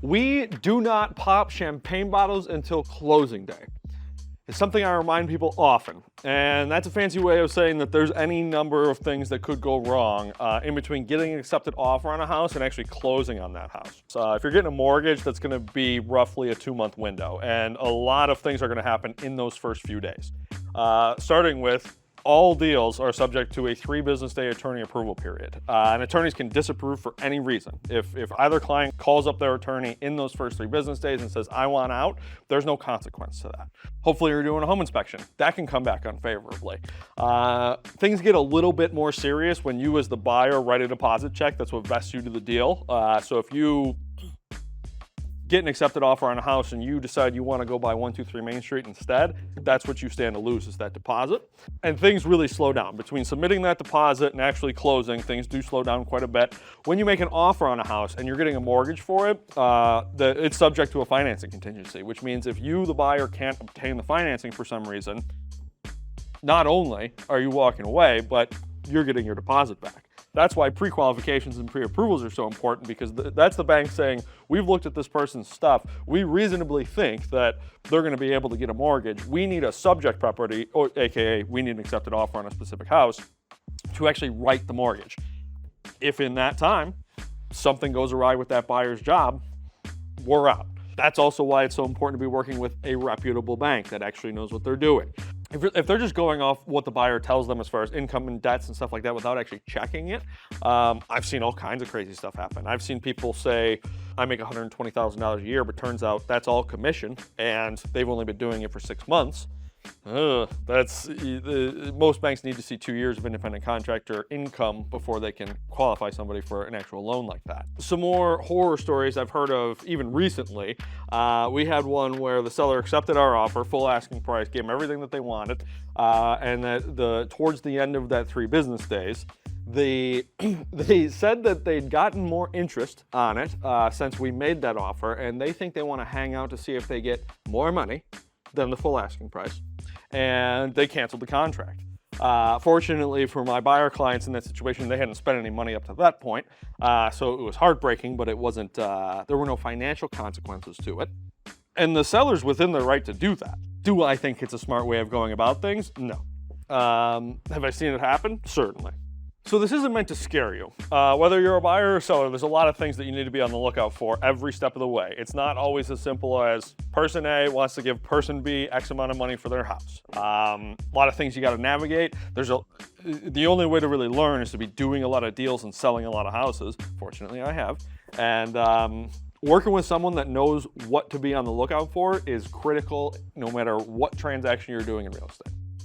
We do not pop champagne bottles until closing day. It's something I remind people often, and that's a fancy way of saying that there's any number of things that could go wrong in between getting an accepted offer on a house and actually closing on that house. So if you're getting a mortgage, that's going to be roughly a 2-month window, and a lot of things are going to happen in those first few days. Starting with, all deals are subject to a 3 business day attorney approval period. And attorneys can disapprove for any reason. If either client calls up their attorney in those first 3 business days and says, I want out, there's no consequence to that. Hopefully you're doing a home inspection. That can come back unfavorably. Things get a little bit more serious when you as the buyer write a deposit check. That's what vests you to the deal. So if you get an accepted offer on a house and you decide you want to go buy 123 Main Street instead, that's what you stand to lose, is that deposit. And things really slow down. Between submitting that deposit and actually closing, things do slow down quite a bit. When you make an offer on a house and you're getting a mortgage for it, it's subject to a financing contingency, which means if you, the buyer, can't obtain the financing for some reason, not only are you walking away, but you're getting your deposit back. That's why pre-qualifications and pre-approvals are so important, because that's the bank saying, we've looked at this person's stuff. We reasonably think that they're going to be able to get a mortgage. We need a subject property, or AKA we need an accepted offer on a specific house to actually write the mortgage. If in that time something goes awry with that buyer's job, we're out. That's also why it's so important to be working with a reputable bank that actually knows what they're doing. If they're just going off what the buyer tells them as far as income and debts and stuff like that without actually checking it, I've seen all kinds of crazy stuff happen. I've seen people say, I make $120,000 a year, but turns out that's all commission, and they've only been doing it for 6 months. Most banks need to see 2 years of independent contractor income before they can qualify somebody for an actual loan like that. Some more horror stories I've heard of even recently. We had one where the seller accepted our offer, full asking price, gave them everything that they wanted, and that towards the end of that 3 business days, they said that they'd gotten more interest on it since we made that offer, and they think they want to hang out to see if they get more money than the full asking price, and they canceled the contract. Fortunately for my buyer clients in that situation, they hadn't spent any money up to that point, so it was heartbreaking, but it wasn't. There were no financial consequences to it, and the seller's within their right to do that. Do I think it's a smart way of going about things? No. Have I seen it happen? Certainly. So this isn't meant to scare you. Whether you're a buyer or seller, there's a lot of things that you need to be on the lookout for every step of the way. It's not always as simple as person A wants to give person B X amount of money for their house. A lot of things you got to navigate. The only way to really learn is to be doing a lot of deals and selling a lot of houses. Fortunately, I have. And working with someone that knows what to be on the lookout for is critical no matter what transaction you're doing in real estate.